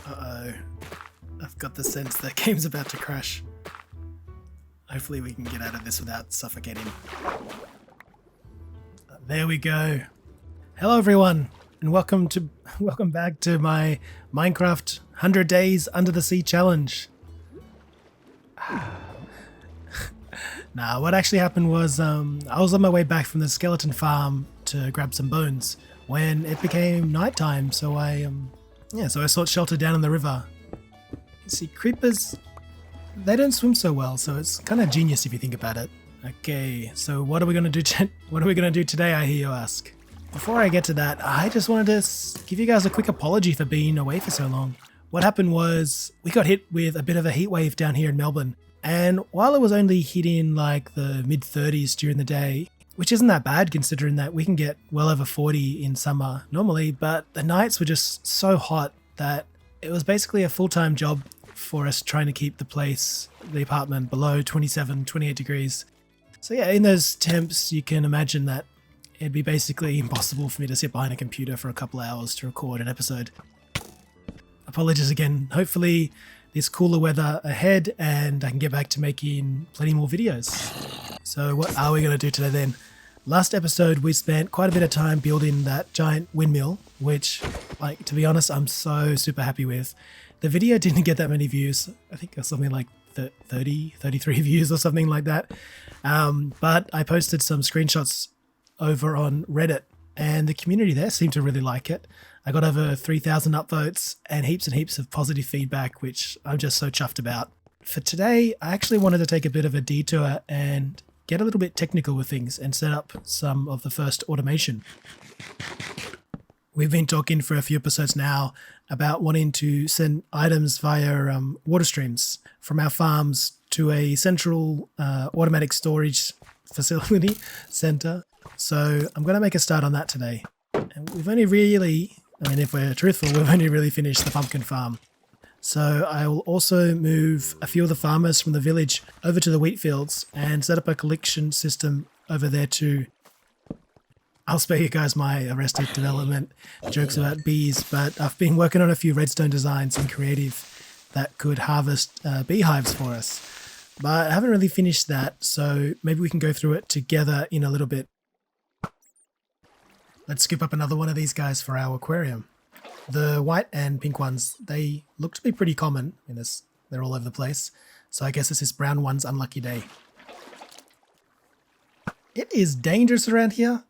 Uh-oh. I've got the sense that game's about to crash. Hopefully we can get out of this without suffocating. There we go. Hello everyone, and welcome back to my Minecraft 100 Days Under the Sea challenge. Nah, what actually happened was I was on my way back from the skeleton farm to grab some bones when it became nighttime, so I sought shelter down in the river. You see, creepers, they don't swim so well, so it's kind of genius if you think about it. Okay, so what are we gonna do? What are we gonna do today? I hear you ask. Before I get to that, I just wanted to give you guys a quick apology for being away for so long. What happened was we got hit with a bit of a heat wave down here in Melbourne, and while it was only hitting like the mid-30s during the day, which isn't that bad considering that we can get well over 40 in summer normally, but the nights were just so hot that it was basically a full-time job for us trying to keep the apartment below 27, 28 degrees. So yeah, in those temps, you can imagine that it'd be basically impossible for me to sit behind a computer for a couple hours to record an episode. Apologies again. Hopefully there's cooler weather ahead and I can get back to making plenty more videos. So what are we going to do today then? Last episode we spent quite a bit of time building that giant windmill, which, like, to be honest, I'm so super happy with. The video didn't get that many views. I think it was something like 33 views or something like that. But I posted some screenshots over on Reddit and the community there seemed to really like it. I got over 3,000 upvotes and heaps of positive feedback, which I'm just so chuffed about. For today, I actually wanted to take a bit of a detour and get a little bit technical with things and set up some of the first automation. We've been talking for a few episodes now about wanting to send items via water streams from our farms to a central automatic storage facility center. So I'm going to make a start on that today. And we've only really, if we're truthful, we've only really finished the pumpkin farm. So I will also move a few of the farmers from the village over to the wheat fields and set up a collection system over there too. I'll spare you guys my Arrested Development jokes about bees, but I've been working on a few redstone designs in creative that could harvest beehives for us. But I haven't really finished that, so maybe we can go through it together in a little bit. Let's scoop up another one of these guys for our aquarium. The white and pink ones, they look to be pretty common. They're all over the place. So I guess it's this brown one's unlucky day. It is dangerous around here.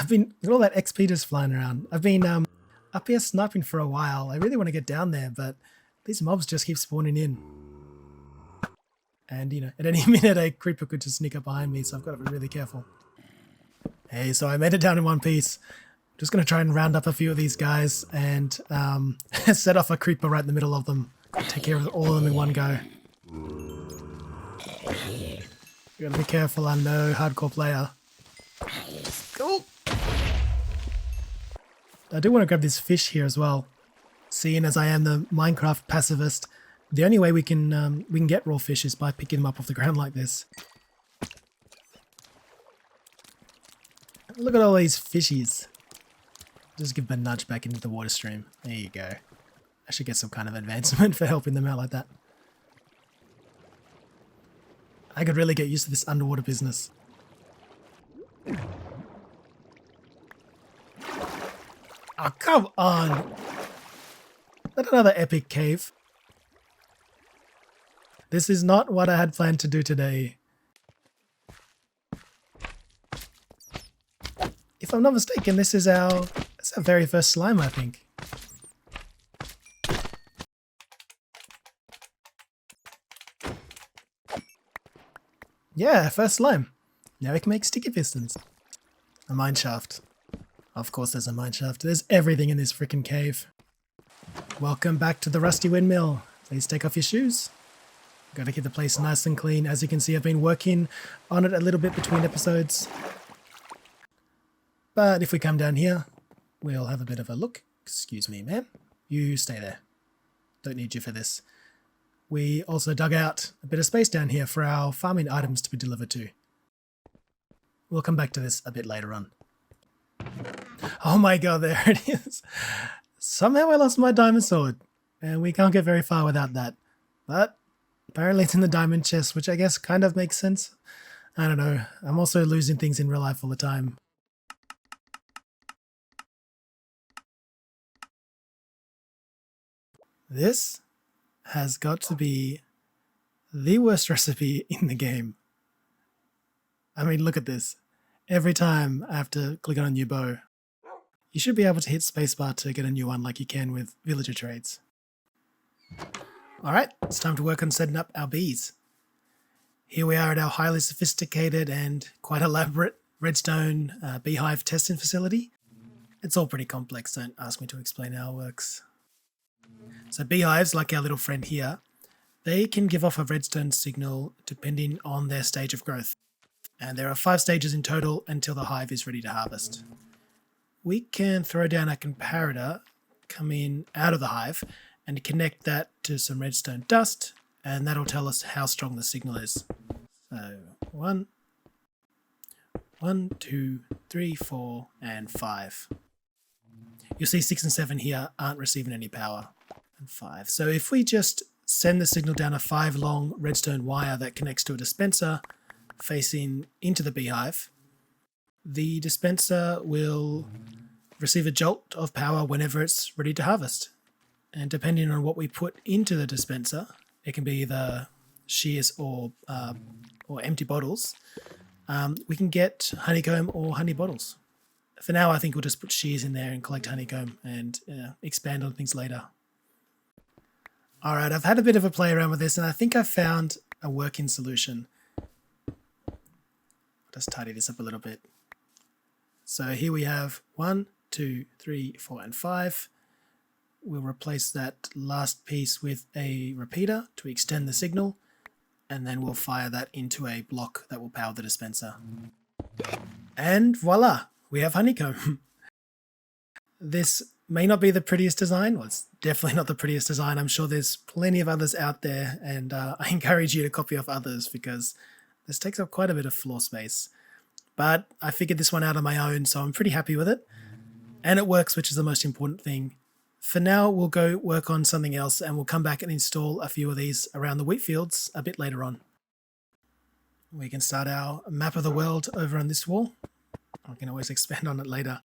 Look at all that XP just flying around. I've been up here sniping for a while. I really want to get down there, but these mobs just keep spawning in. And, at any minute a creeper could just sneak up behind me, so I've got to be really careful. Hey, so I made it down in one piece. I'm just going to try and round up a few of these guys and set off a creeper right in the middle of them. Take care of all of them in one go. You got to be careful, I'm no hardcore player. Cool. I do want to grab this fish here as well. Seeing as I am the Minecraft pacifist, the only way we can get raw fish is by picking them up off the ground like this. Look at all these fishies. Just give them a nudge back into the water stream. There you go. I should get some kind of advancement for helping them out like that. I could really get used to this underwater business. Oh, come on! Not another epic cave. This is not what I had planned to do today. If I'm not mistaken, this is our very first slime, I think. Yeah, first slime. Now we can make sticky pistons. A mine shaft. Of course there's a mine shaft. There's everything in this freaking cave. Welcome back to the rusty windmill. Please take off your shoes. Got to keep the place nice and clean. As you can see, I've been working on it a little bit between episodes. But if we come down here, we'll have a bit of a look. Excuse me, ma'am. You stay there. Don't need you for this. We also dug out a bit of space down here for our farming items to be delivered to. We'll come back to this a bit later on. Oh my god, there it is. Somehow I lost my diamond sword, and we can't get very far without that. But apparently it's in the diamond chest, which I guess kind of makes sense. I don't know. I'm also losing things in real life all the time. This has got to be the worst recipe in the game. I mean, look at this. Every time I have to click on a new bow. You should be able to hit spacebar to get a new one like you can with villager trades. Alright, it's time to work on setting up our bees. Here we are at our highly sophisticated and quite elaborate redstone beehive testing facility. It's all pretty complex, don't ask me to explain how it works. So beehives, like our little friend here, they can give off a redstone signal depending on their stage of growth. And there are 5 stages in total until the hive is ready to harvest. We can throw down a comparator, come in out of the hive, and connect that to some redstone dust, and that'll tell us how strong the signal is. So 1, 2, 3, 4, and 5. You'll see 6 and 7 here aren't receiving any power, and 5. So if we just send the signal down a 5 long redstone wire that connects to a dispenser facing into the beehive, the dispenser will receive a jolt of power whenever it's ready to harvest. And depending on what we put into the dispenser, it can be either shears or empty bottles, we can get honeycomb or honey bottles. For now, I think we'll just put shears in there and collect honeycomb and expand on things later. All right, I've had a bit of a play around with this, and I think I've found a working solution. I'll just tidy this up a little bit. So here we have 1, 2, 3, 4, and 5. We'll replace that last piece with a repeater to extend the signal, and then we'll fire that into a block that will power the dispenser. And voila, we have honeycomb. This may not be the prettiest design. Well, it's definitely not the prettiest design. I'm sure there's plenty of others out there, and I encourage you to copy off others because this takes up quite a bit of floor space. But I figured this one out on my own, so I'm pretty happy with it. And it works, which is the most important thing. For now, we'll go work on something else, and we'll come back and install a few of these around the wheat fields a bit later on. We can start our map of the world over on this wall. I can always expand on it later.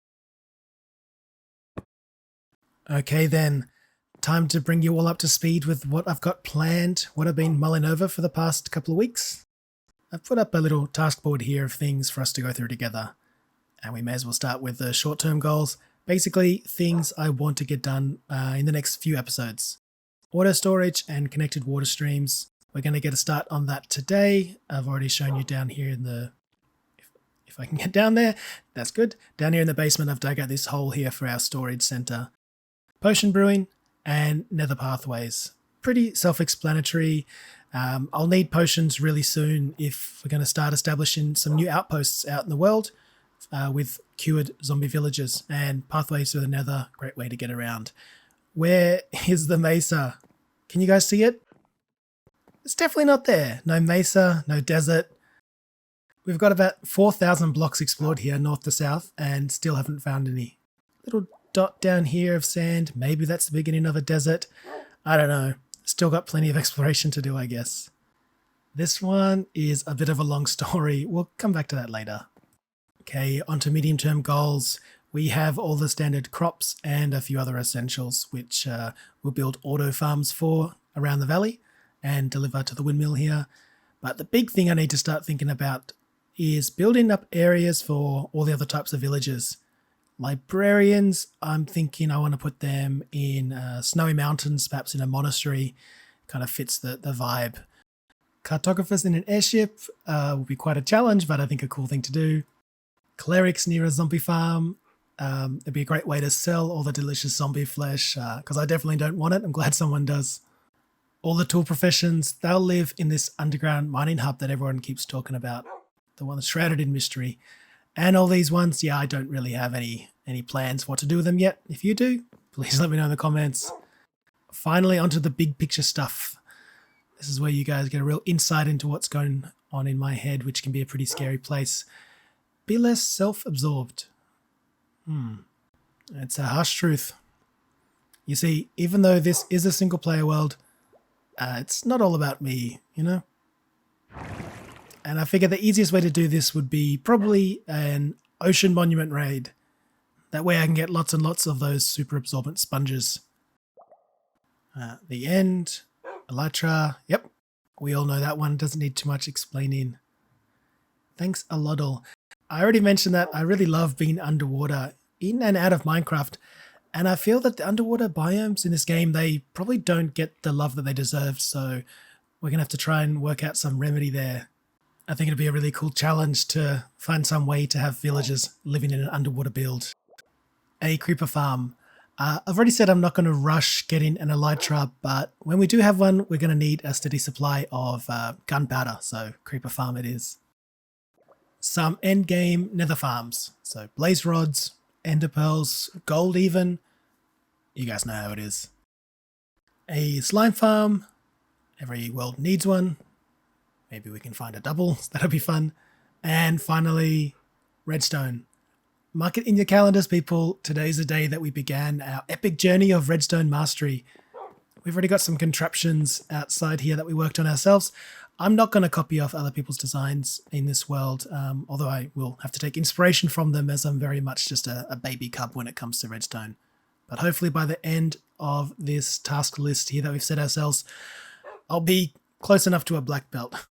Okay then, time to bring you all up to speed with what I've got planned, what I've been mulling over for the past couple of weeks. I've put up a little task board here of things for us to go through together. And we may as well start with the short-term goals. Basically, things I want to get done in the next few episodes. Auto storage and connected water streams. We're going to get a start on that today. I've already shown you down here in the... If I can get down there, that's good. Down here in the basement, I've dug out this hole here for our storage center. Potion brewing and nether pathways. Pretty self-explanatory. I'll need potions really soon if we're going to start establishing some new outposts out in the world with cured zombie villages, and pathways to the nether, great way to get around. Where is the mesa? Can you guys see it? It's definitely not there. No mesa, no desert. We've got about 4,000 blocks explored here north to south and still haven't found any. Little dot down here of sand, maybe that's the beginning of a desert. I don't know. Still got plenty of exploration to do, I guess. This one is a bit of a long story. We'll come back to that later. Okay, onto medium-term goals. We have all the standard crops and a few other essentials, which we'll build auto farms for around the valley and deliver to the windmill here. But the big thing I need to start thinking about is building up areas for all the other types of villages. Librarians, I'm thinking I want to put them in snowy mountains, perhaps in a monastery. Kind of fits the vibe. Cartographers in an airship will be quite a challenge, but I think a cool thing to do. Clerics near a zombie farm. It'd be a great way to sell all the delicious zombie flesh, because I definitely don't want it. I'm glad someone does. All the tool professions, they'll live in this underground mining hub that everyone keeps talking about. The one that's shrouded in mystery. And all these ones, yeah, I don't really have any plans what to do with them yet. If you do, please let me know in the comments. Finally, onto the big picture stuff. This is where you guys get a real insight into what's going on in my head, which can be a pretty scary place. Be less self-absorbed. It's a harsh truth. You see, even though this is a single player world, it's not all about me, you know? And I figured the easiest way to do this would be probably an ocean monument raid. That way I can get lots and lots of those super absorbent sponges. The end, Elytra, yep, we all know that one, doesn't need too much explaining. Thanks a lot all. I already mentioned that I really love being underwater, in and out of Minecraft, and I feel that the underwater biomes in this game, they probably don't get the love that they deserve, so we're going to have to try and work out some remedy there. I think it'd be a really cool challenge to find some way to have villagers living in an underwater build. A creeper farm. I've already said I'm not going to rush getting an elytra, but when we do have one, we're going to need a steady supply of gunpowder, so creeper farm it is. Some endgame nether farms, so blaze rods, ender pearls, gold even. You guys know how it is. A slime farm. Every world needs one. Maybe we can find a double, that'll be fun. And finally, redstone. Mark it in your calendars, people. Today's the day that we began our epic journey of redstone mastery. We've already got some contraptions outside here that we worked on ourselves. I'm not going to copy off other people's designs in this world, although I will have to take inspiration from them as I'm very much just a baby cub when it comes to redstone. But hopefully by the end of this task list here that we've set ourselves, I'll be close enough to a black belt.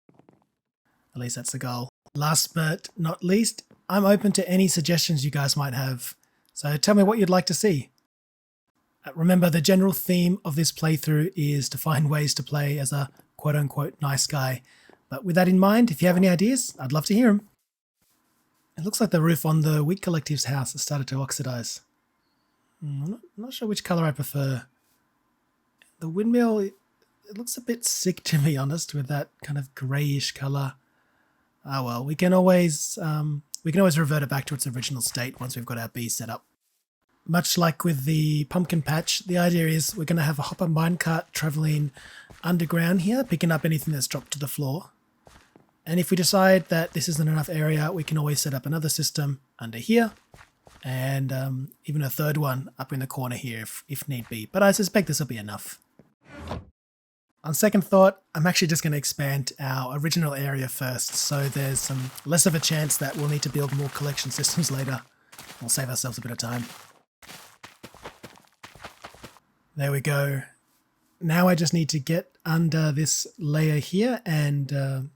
At least that's the goal. Last but not least, I'm open to any suggestions you guys might have. So tell me what you'd like to see. Remember, the general theme of this playthrough is to find ways to play as a quote-unquote nice guy. But with that in mind, if you have any ideas, I'd love to hear them. It looks like the roof on the Wheat Collective's house has started to oxidize. I'm not sure which color I prefer. The windmill, it looks a bit sick to be honest, with that kind of grayish color. Ah well, we can always revert it back to its original state once we've got our bee set up. Much like with the pumpkin patch, the idea is we're going to have a hopper minecart traveling underground here, picking up anything that's dropped to the floor. And if we decide that this isn't enough area, we can always set up another system under here, and even a third one up in the corner here if need be. But I suspect this will be enough. On second thought, I'm actually just going to expand our original area first, so there's some less of a chance that we'll need to build more collection systems later. We'll save ourselves a bit of time. There we go. Now I just need to get under this layer here and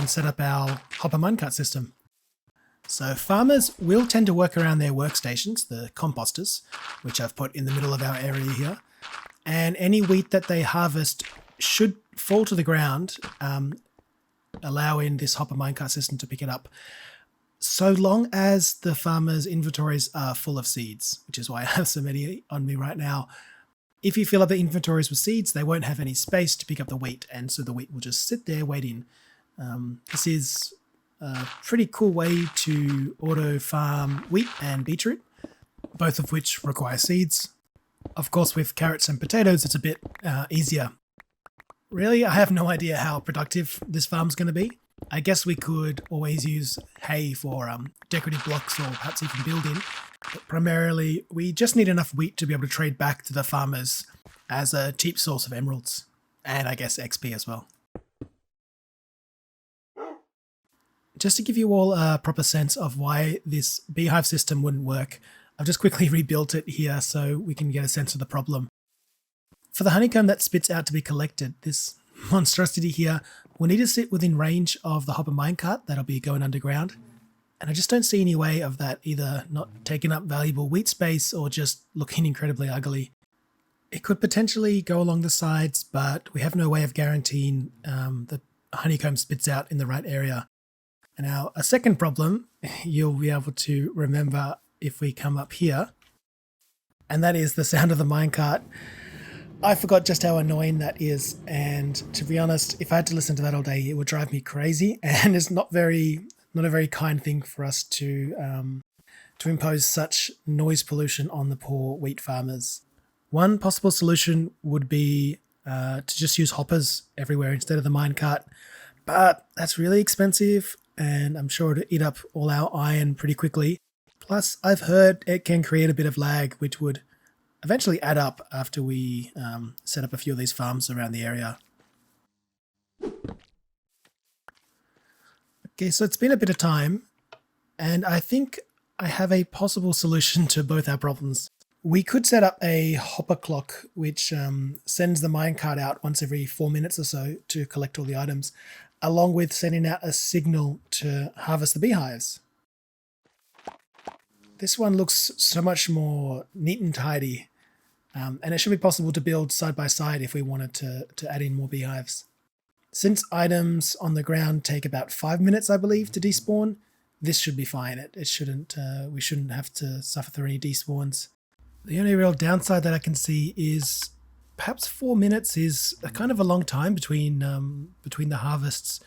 set up our hopper minecart system. So farmers will tend to work around their workstations, the composters, which I've put in the middle of our area here. And any wheat that they harvest should fall to the ground, allowing this hopper minecart system to pick it up, so long as the farmers' inventories are full of seeds, which is why I have so many on me right now. If you fill up the inventories with seeds, they won't have any space to pick up the wheat, and so the wheat will just sit there waiting. This is a pretty cool way to auto farm wheat and beetroot, both of which require seeds. Of course, with carrots and potatoes, it's a bit easier. Really, I have no idea how productive this farm's going to be. I guess we could always use hay for decorative blocks or perhaps even building. But primarily, we just need enough wheat to be able to trade back to the farmers as a cheap source of emeralds. And I guess XP as well. Just to give you all a proper sense of why this beehive system wouldn't work, I've just quickly rebuilt it here so we can get a sense of the problem. For the honeycomb that spits out to be collected, this monstrosity here will need to sit within range of the hopper minecart that'll be going underground. And I just don't see any way of that either not taking up valuable wheat space or just looking incredibly ugly. It could potentially go along the sides, but we have no way of guaranteeing the honeycomb spits out in the right area. And now a second problem you'll be able to remember if we come up here, and that is the sound of the minecart. I forgot just how annoying that is, and to be honest, if I had to listen to that all day, it would drive me crazy, and it's not a very kind thing for us to impose such noise pollution on the poor wheat farmers. One possible solution would be to just use hoppers everywhere instead of the minecart, but that's really expensive, and I'm sure it'd eat up all our iron pretty quickly. Plus, I've heard it can create a bit of lag, which would eventually add up after we set up a few of these farms around the area. Okay, so it's been a bit of time, and I think I have a possible solution to both our problems. We could set up a hopper clock, which sends the minecart out once every 4 minutes or so to collect all the items, along with sending out a signal to harvest the beehives. This one looks so much more neat and tidy, and it should be possible to build side by side if we wanted to add in more beehives. Since items on the ground take about 5 minutes, I believe, to despawn, this should be fine. It shouldn't. We shouldn't have to suffer through any despawns. The only real downside that I can see is perhaps 4 minutes is a kind of a long time between the harvests.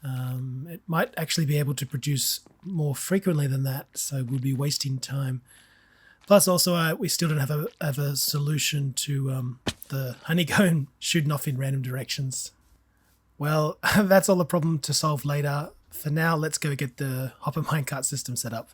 It might actually be able to produce more frequently than that, so we'll be wasting time. Plus, also, we still don't have a solution to the honeycomb shooting off in random directions. Well, that's all the problem to solve later. For now, let's go get the hopper minecart system set up.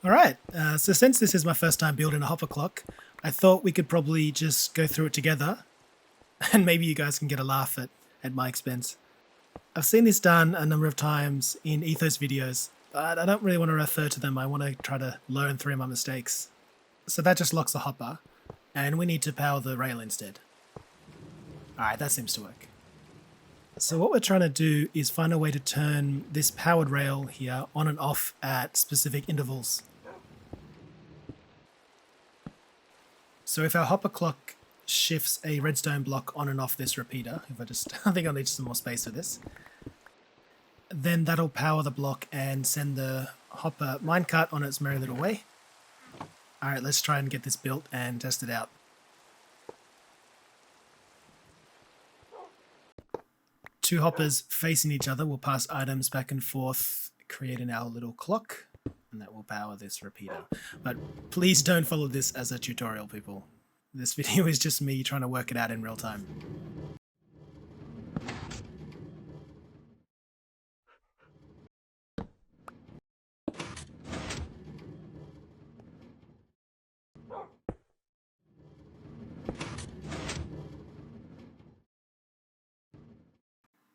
Alright, so since this is my first time building a hopper clock, I thought we could probably just go through it together, and maybe you guys can get a laugh at my expense. I've seen this done a number of times in Ethos videos, but I don't really want to refer to them. I want to try to learn through my mistakes. So that just locks the hopper, and we need to power the rail instead. Alright, that seems to work. So what we're trying to do is find a way to turn this powered rail here on and off at specific intervals. So if our hopper clock shifts a redstone block on and off this repeater, I think I'll need some more space for this, then that'll power the block and send the hopper minecart on its merry little way. Alright, let's try and get this built and test it out. Two hoppers facing each other will pass items back and forth, creating our little clock, and that will power this repeater. But please don't follow this as a tutorial, people. This video is just me trying to work it out in real time.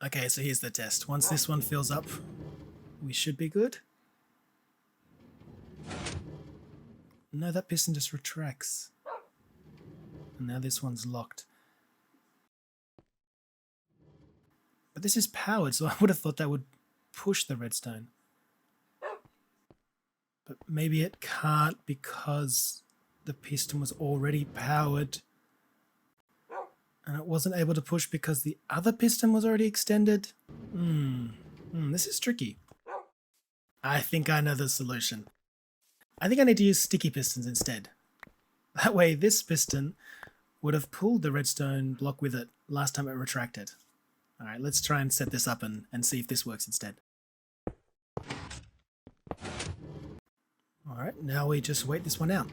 Okay, so here's the test. Once this one fills up, we should be good. No, that piston just retracts. And now this one's locked. But this is powered, so I would have thought that would push the redstone. But maybe it can't because the piston was already powered. And it wasn't able to push because the other piston was already extended. This is tricky. I think I know the solution. I think I need to use sticky pistons instead. That way this piston would have pulled the redstone block with it last time it retracted. Alright, let's try and set this up and see if this works instead. Alright, now we just wait this one out.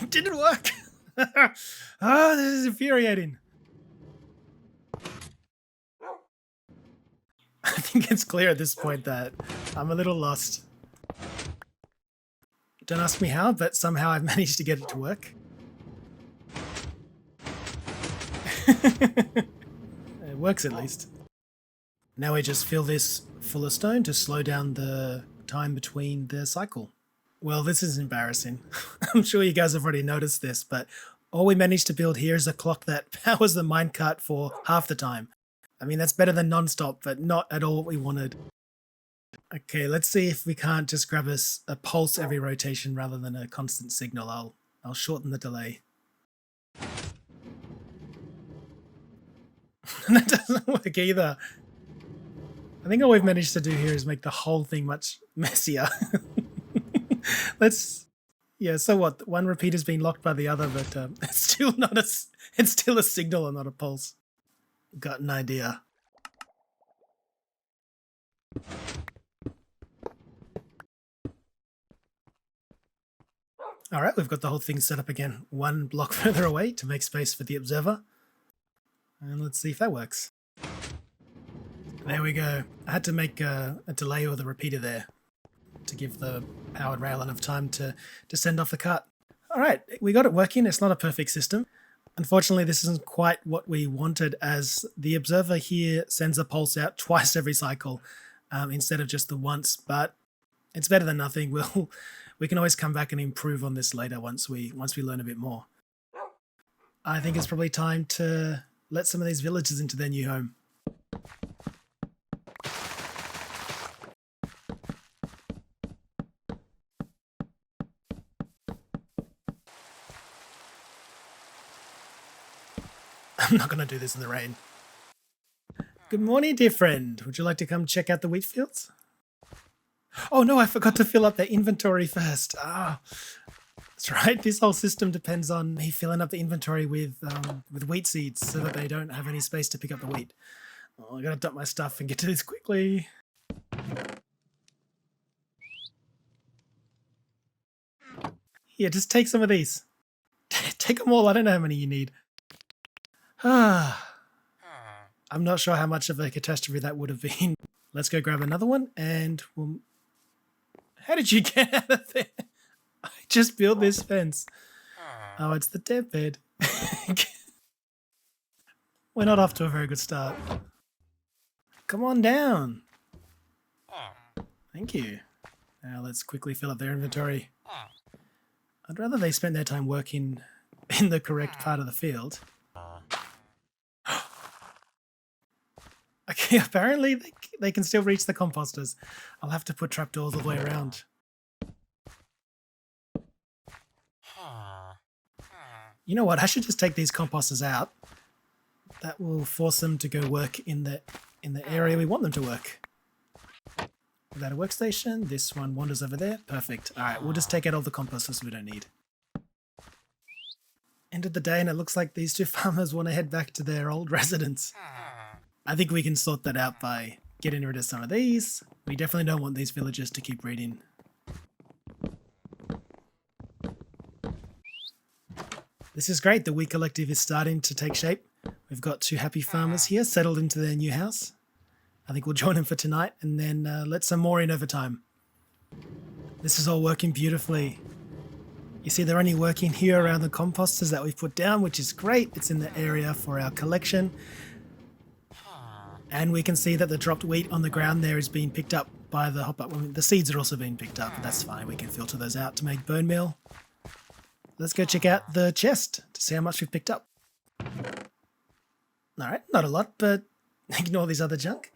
It didn't work! Oh, this is infuriating. think it's clear at this point that I'm a little lost. Don't ask me how, but somehow I've managed to get it to work. It works at least. Now we just fill this full of stone to slow down the time between the cycle. Well, this is embarrassing. I'm sure you guys have already noticed this, but all we managed to build here is a clock that powers the minecart for half the time. I mean, that's better than non-stop, but not at all what we wanted. Okay, let's see if we can't just grab us a pulse every rotation rather than a constant signal. I'll shorten the delay. That doesn't work either. I think all we've managed to do here is make the whole thing much messier. Yeah, so what? One repeater's been locked by the other, but it's still not it's still a signal and not a pulse. Got an idea. All right, we've got the whole thing set up again. One block further away to make space for the observer. And let's see if that works. There we go. I had to make a delay with the repeater there to give the powered rail enough time to send off the cart. All right, we got it working. It's not a perfect system. Unfortunately, this isn't quite what we wanted, as the observer here sends a pulse out twice every cycle instead of just the once, but it's better than nothing. We can always come back and improve on this later once we learn a bit more. I think it's probably time to let some of these villagers into their new home. I'm not going to do this in the rain. Good morning, dear friend. Would you like to come check out the wheat fields? Oh no, I forgot to fill up their inventory first. That's right. This whole system depends on me filling up the inventory with wheat seeds so that they don't have any space to pick up the wheat. Oh, I gotta dump my stuff and get to this quickly. Here, just take some of these. Take them all. I don't know how many you need. I'm not sure how much of a catastrophe that would have been. Let's go grab another one and we'll... How did you get out of there? I just built this fence. Oh, it's the dead bed. We're not off to a very good start. Come on down. Thank you. Now let's quickly fill up their inventory. I'd rather they spent their time working in the correct part of the field. Okay, apparently they can still reach the composters. I'll have to put trapdoors all the way around. You know what? I should just take these composters out. That will force them to go work in the area we want them to work. Without a workstation, this one wanders over there. Perfect. All right, we'll just take out all the composters we don't need. End of the day, and it looks like these two farmers want to head back to their old residence. I think we can sort that out by getting rid of some of these. We definitely don't want these villagers to keep breeding. This is great. The wheat collective is starting to take shape. We've got two happy farmers here settled into their new house. I think we'll join them for tonight and then let some more in over time. This is all working beautifully. You see, they're only working here around the composters that we've put down, which is great. It's in the area for our collection. And we can see that the dropped wheat on the ground there is being picked up by the hopper. Well, the seeds are also being picked up, but that's fine. We can filter those out to make bone meal. Let's go check out the chest to see how much we've picked up. Alright, not a lot, but ignore these other junk.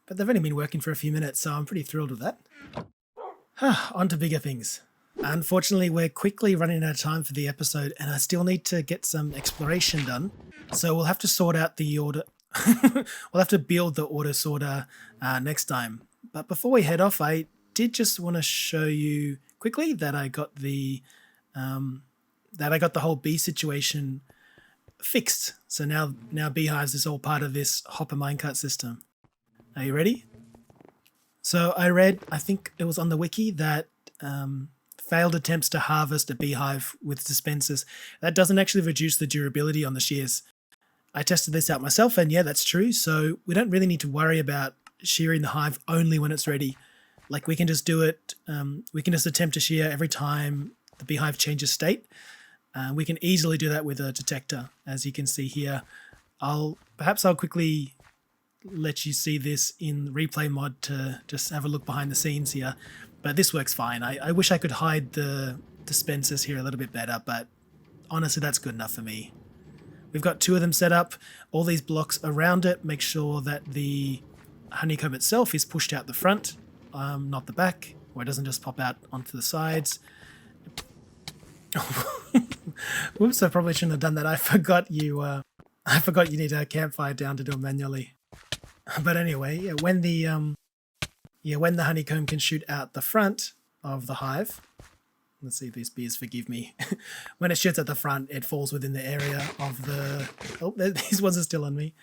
But they've only been working for a few minutes, so I'm pretty thrilled with that. On to bigger things. Unfortunately, we're quickly running out of time for the episode, and I still need to get some exploration done. So we'll have to sort out the order. We'll have to build the auto sorter next time. But before we head off, I did just want to show you quickly that I got the whole bee situation fixed. So now beehives is all part of this hopper minecart system. Are you ready? So I read, I think it was on the wiki, that failed attempts to harvest a beehive with dispensers, that doesn't actually reduce the durability on the shears. I tested this out myself, and yeah, that's true. So we don't really need to worry about shearing the hive only when it's ready. Like we can just do it, we can just attempt to shear every time the beehive changes state. We can easily do that with a detector, as you can see here. Perhaps I'll quickly let you see this in replay mod to just have a look behind the scenes here. But this works fine. I wish I could hide the dispensers here a little bit better, but honestly that's good enough for me. We've got 2 of them set up, all these blocks around it. Make sure that the honeycomb itself is pushed out the front, not the back, or it doesn't just pop out onto the sides. Whoops, I probably shouldn't have done that. I forgot you need a campfire down to do it manually. But anyway, yeah, when the honeycomb can shoot out the front of the hive, let's see if these bees forgive me. When it shoots at the front, it falls within the area of the... Oh, these ones are still on me.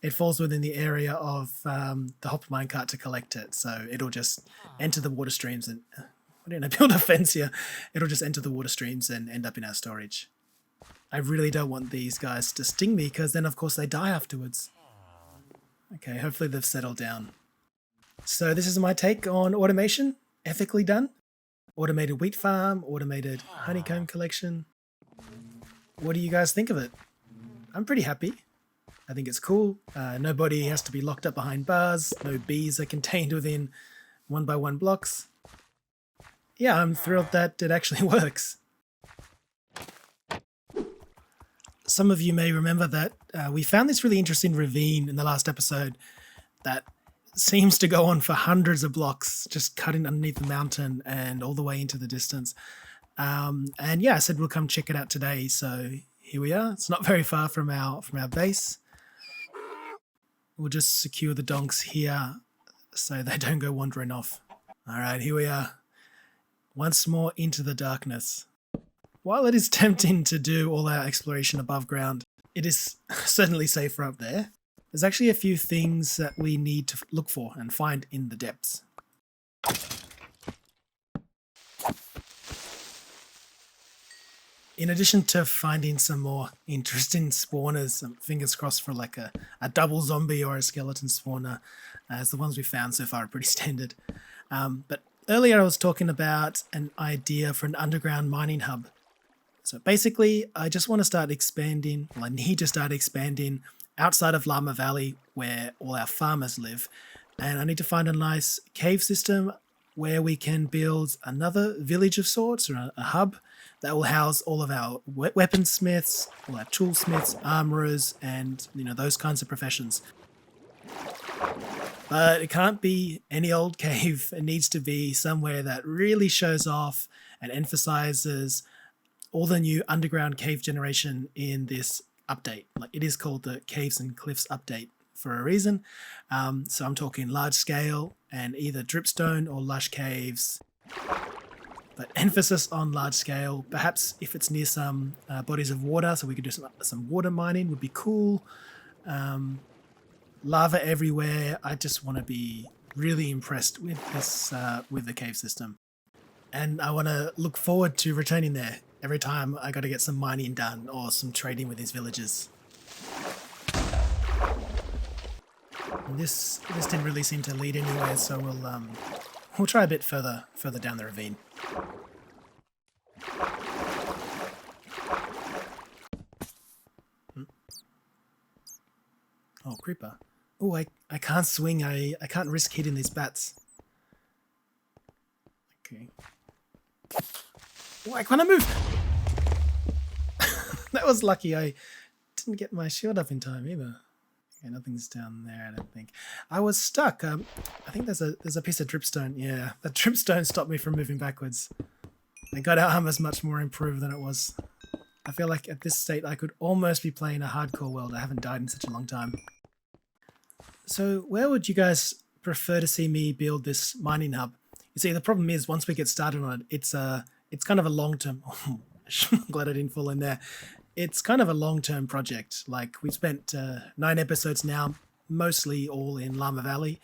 It falls within the area of the hopper minecart to collect it. So it'll just enter the water streams and... Why didn't I build a fence here? It'll just enter the water streams and end up in our storage. I really don't want these guys to sting me because then, of course, they die afterwards. Okay, hopefully they've settled down. So this is my take on automation. Ethically done. Automated wheat farm, automated honeycomb collection. What do you guys think of it? I'm pretty happy. I think it's cool. Nobody has to be locked up behind bars. No bees are contained within 1x1 blocks. Yeah, I'm thrilled that it actually works. Some of you may remember that we found this really interesting ravine in the last episode that seems to go on for hundreds of blocks, just cutting underneath the mountain and all the way into the distance. And yeah, I said we'll come check it out today, so here we are. It's not very far from our base. We'll just secure the donks here so they don't go wandering off. All right, here we are. Once more into the darkness. While it is tempting to do all our exploration above ground, it is certainly safer up there. There's actually a few things that we need to look for and find in the depths. In addition to finding some more interesting spawners, fingers crossed for like a double zombie or a skeleton spawner, as the ones we found so far are pretty standard. But earlier I was talking about an idea for an underground mining hub. So basically, I just want to start expanding, well, I need to start expanding outside of Llama Valley where all our farmers live. And I need to find a nice cave system where we can build another village of sorts, or a hub that will house all of our weaponsmiths, all our toolsmiths, armorers, and those kinds of professions. But it can't be any old cave. It needs to be somewhere that really shows off and emphasizes all the new underground cave generation in this update. Like, it is called the Caves and Cliffs update for a reason. So I'm talking large scale and either dripstone or lush caves. But emphasis on large scale. Perhaps if it's near some bodies of water, so we could do some water mining would be cool. Lava everywhere. I just want to be really impressed with this, with the cave system. And I want to look forward to returning there every time I got to get some mining done or some trading with these villagers. And this didn't really seem to lead anywhere, so we'll try a bit further down the ravine. Oh, creeper. Oh, I can't swing. I can't risk hitting these bats. Okay. Oh, I can't move! That was lucky. I didn't get my shield up in time either. Okay, nothing's down there, I don't think. I was stuck. I think there's a piece of dripstone. Yeah, that dripstone stopped me from moving backwards. Thank God our armor's much more improved than it was. I feel like at this state I could almost be playing a hardcore world. I haven't died in such a long time. So where would you guys prefer to see me build this mining hub? You see, the problem is once we get started on it, it's kind of a long-term... I'm glad I didn't fall in there. It's kind of a long-term project. Like, we've spent 9 episodes now, mostly all in Llama Valley.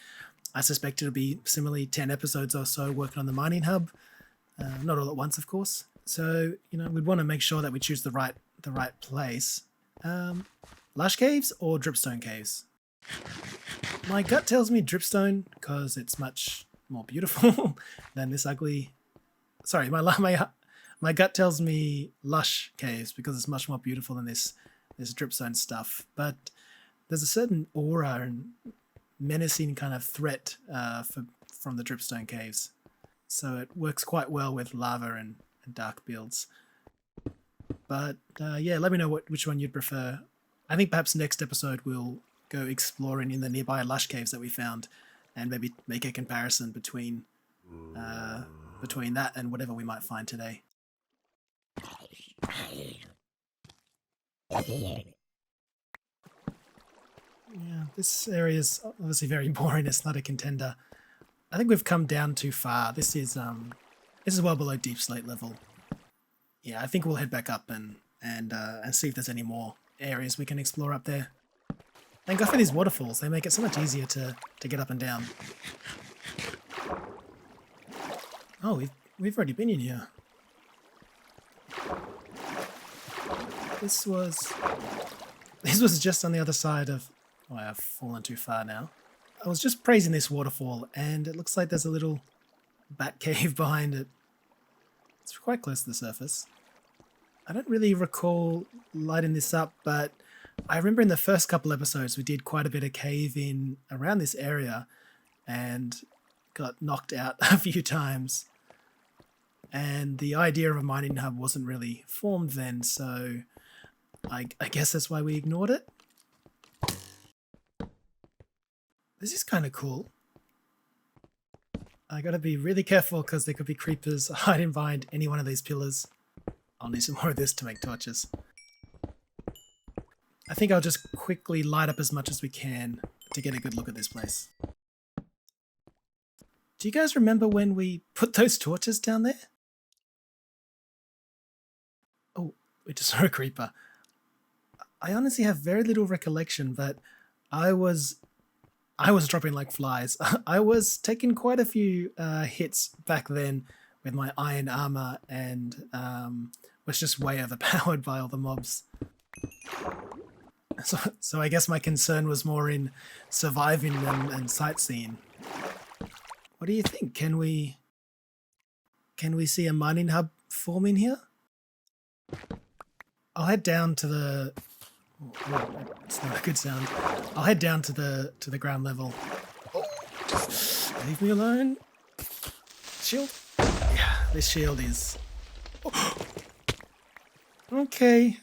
I suspect it'll be similarly 10 episodes or so working on the mining hub. Not all at once, of course. So, we'd want to make sure that we choose the right place. Lush caves or dripstone caves? My gut tells me dripstone because it's much more beautiful than this ugly... Sorry, my gut tells me lush caves because it's much more beautiful than this dripstone stuff. But there's a certain aura and menacing kind of threat from the dripstone caves. So it works quite well with lava and dark builds. But yeah, let me know which one you'd prefer. I think perhaps next episode we'll go exploring in the nearby lush caves that we found and maybe make a comparison between that and whatever we might find today. Yeah, this area is obviously very boring. It's not a contender. I think we've come down too far. This is well below deep slate level. Yeah, I think we'll head back up and see if there's any more areas we can explore up there. Thank God for these waterfalls. They make it so much easier to get up and down. Oh, we've already been in here. This was just on the other side of... Oh, I've fallen too far now. I was just praising this waterfall, and it looks like there's a little bat cave behind it. It's quite close to the surface. I don't really recall lighting this up, but I remember in the first couple episodes we did quite a bit of caving around this area and got knocked out a few times. And the idea of a mining hub wasn't really formed then, so I guess that's why we ignored it. This is kind of cool. I gotta be really careful because there could be creepers hiding behind any one of these pillars. I'll need some more of this to make torches. I think I'll just quickly light up as much as we can to get a good look at this place. Do you guys remember when we put those torches down there? Oh, we just saw a creeper. I honestly have very little recollection, but I was dropping like flies. I was taking quite a feso hits back then with my iron armor and was just way overpowered by all the mobs. So I guess my concern was more in surviving and sightseeing. What do you think? Can we see a mining hub forming here? I'll head down to the... Oh, it's not a good sound. I'll head down to the ground level. Oh, leave me alone. Shield. Yeah, this shield is... Oh. Okay.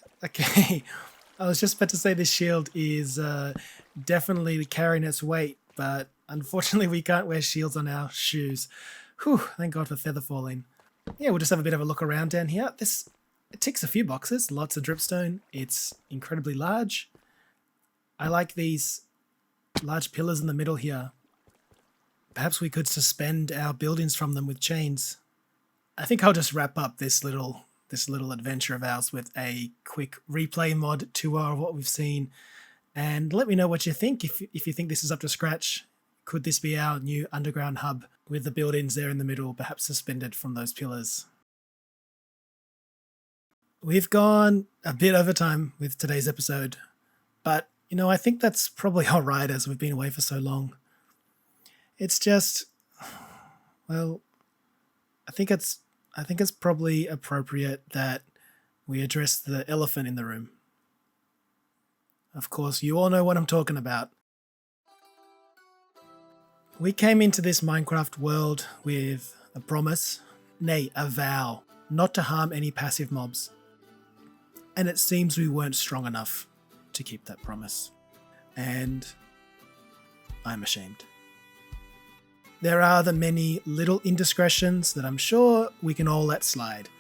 I was just about to say this shield is definitely carrying its weight, but unfortunately we can't wear shields on our shoes. Whew, thank God for feather falling. Yeah, we'll just have a bit of a look around down here. It ticks a few boxes, lots of dripstone. It's incredibly large. I like these large pillars in the middle here. Perhaps we could suspend our buildings from them with chains. I think I'll just wrap up this little adventure of ours with a quick replay mod tour of what we've seen. And let me know what you think. If you think this is up to scratch, could this be our new underground hub with the buildings there in the middle, perhaps suspended from those pillars? We've gone a bit over time with today's episode, but I think that's probably all right as we've been away for so long. It's just, well, I think it's probably appropriate that we address the elephant in the room. Of course, you all know what I'm talking about. We came into this Minecraft world with a promise, nay, a vow, not to harm any passive mobs. And it seems we weren't strong enough to keep that promise. And I'm ashamed. There are the many little indiscretions that I'm sure we can all let slide.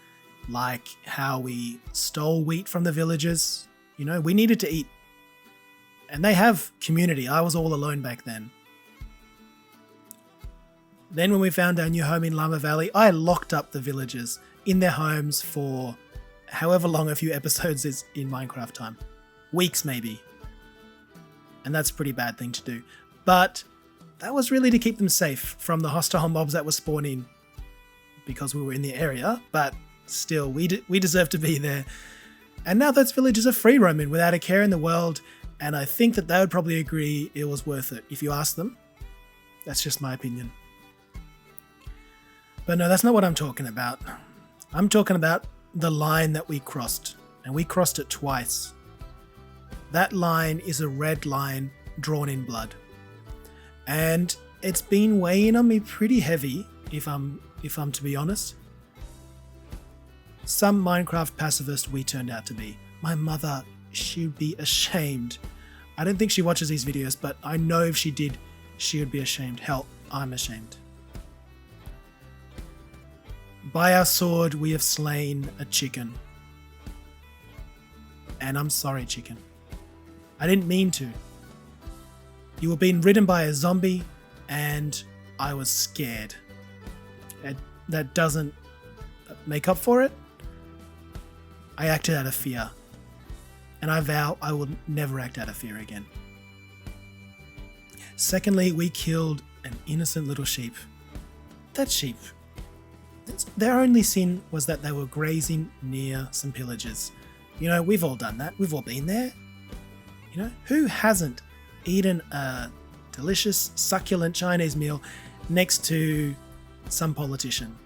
Like how we stole wheat from the villagers. We needed to eat. And they have community. I was all alone back then. Then when we found our new home in Llama Valley, I locked up the villagers in their homes for however long a few episodes is in Minecraft time. Weeks maybe. And that's a pretty bad thing to do. But that was really to keep them safe from the hostile mobs that were spawning because we were in the area, but still, we deserve to be there. And now those villagers are free roaming without a care in the world, And I think that they would probably agree it was worth it if you ask them. That's just my opinion. But no, that's not what I'm talking about. I'm talking about the line that we crossed. And we crossed it twice. That line is a red line drawn in blood. And it's been weighing on me pretty heavy, if I'm to be honest. Some Minecraft pacifist we turned out to be. My mother, she'd be ashamed. I don't think she watches these videos, but I know if she did, she would be ashamed. Hell, I'm ashamed. By our sword, we have slain a chicken. And I'm sorry, chicken. I didn't mean to. You were being ridden by a zombie, and I was scared. That doesn't make up for it. I acted out of fear. And I vow I will never act out of fear again. Secondly, we killed an innocent little sheep. That sheep, their only sin was that they were grazing near some pillagers. You know, we've all done that. We've all been there. You know, who hasn't eaten a delicious, succulent Chinese meal next to some politician?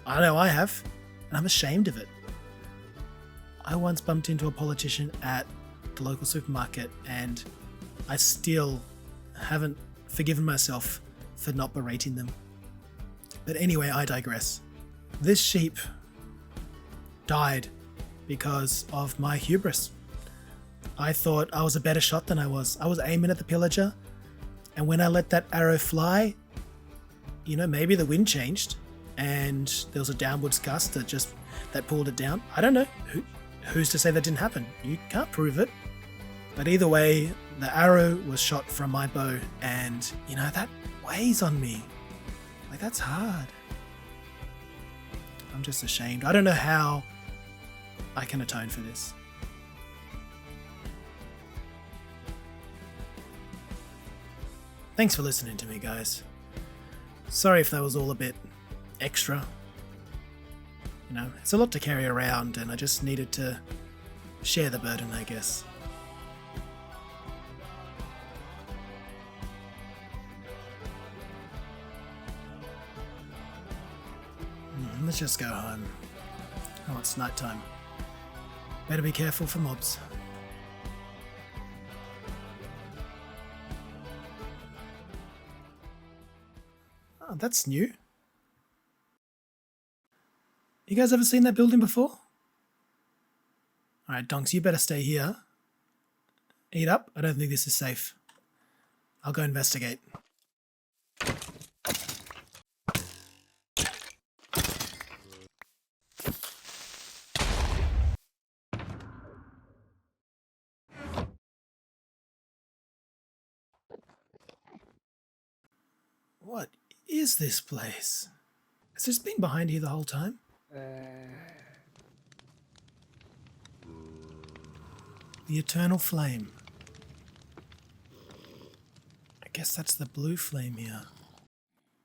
I know I have, and I'm ashamed of it. I once bumped into a politician at the local supermarket, and I still haven't forgiven myself for not berating them. But anyway, I digress. This sheep died because of my hubris. I thought I was a better shot than I was. I was aiming at the pillager, and when I let that arrow fly, you know, maybe the wind changed and there was a downwards gust that pulled it down. I don't know. Who's to say that didn't happen? You can't prove it. But either way, the arrow was shot from my bow, and you know, that weighs on me. Like, that's hard. I'm just ashamed. I don't know how I can atone for this. Thanks for listening to me, guys. Sorry if that was all a bit extra. You know, it's a lot to carry around, and I just needed to share the burden, I guess. Let's just go home. Oh, it's nighttime. Better be careful for mobs. Oh, that's new. You guys ever seen that building before? Alright, donks, you better stay here. Eat up. I don't think this is safe. I'll go investigate. What is this place? Has this been behind here the whole time? The eternal flame. I guess that's the blue flame here.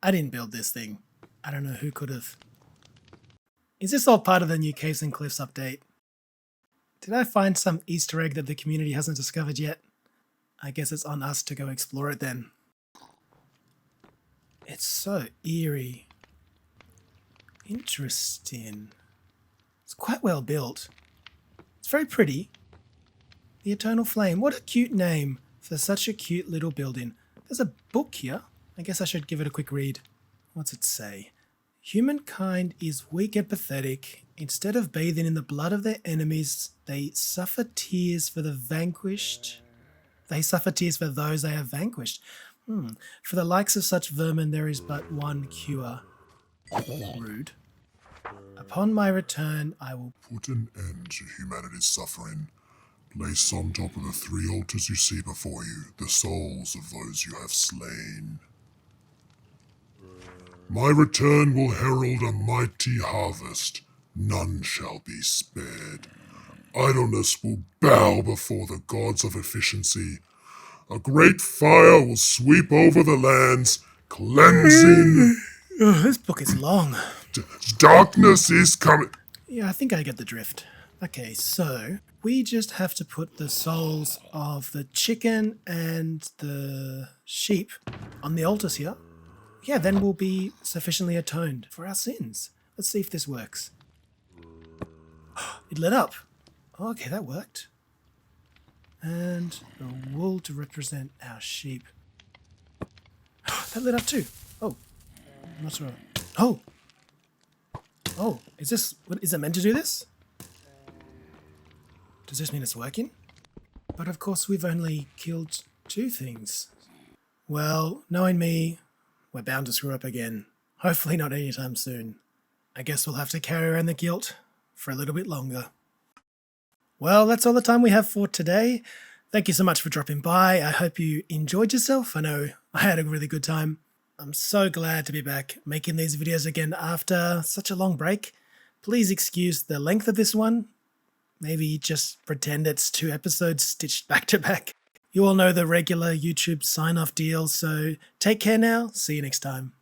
I didn't build this thing. I don't know who could have. Is this all part of the new Caves and Cliffs update? Did I find some Easter egg that the community hasn't discovered yet? I guess it's on us to go explore it then. It's so eerie. Interesting. It's quite well built. It's very pretty. The Eternal Flame. What a cute name for such a cute little building. There's a book here. I guess I should give it a quick read. What's it say? Humankind is weak and pathetic. Instead of bathing in the blood of their enemies, they suffer tears for the vanquished. They suffer tears for those they have vanquished. For the likes of such vermin, there is but one cure. Rude. Upon my return, I will put an end to humanity's suffering. Place on top of the 3 altars you see before you the souls of those you have slain. My return will herald a mighty harvest. None shall be spared. Idleness will bow before the gods of efficiency. A great fire will sweep over the lands, cleansing... This book is long. Darkness is coming... Yeah, I think I get the drift. Okay, so we just have to put the souls of the chicken and the sheep on the altars here. Yeah, then we'll be sufficiently atoned for our sins. Let's see if this works. It lit up. Okay, that worked. And the wool to represent our sheep. That lit up too. Oh, I'm not sure. Oh, is it meant to do this? Does this mean it's working? But of course we've only killed 2 things. Well, knowing me, we're bound to screw up again. Hopefully not anytime soon. I guess we'll have to carry around the guilt for a little bit longer. Well, that's all the time we have for today. Thank you so much for dropping by. I hope you enjoyed yourself. I know I had a really good time. I'm so glad to be back making these videos again after such a long break. Please excuse the length of this one. Maybe just pretend it's 2 episodes stitched back to back. You all know the regular YouTube sign-off deal, so take care now. See you next time.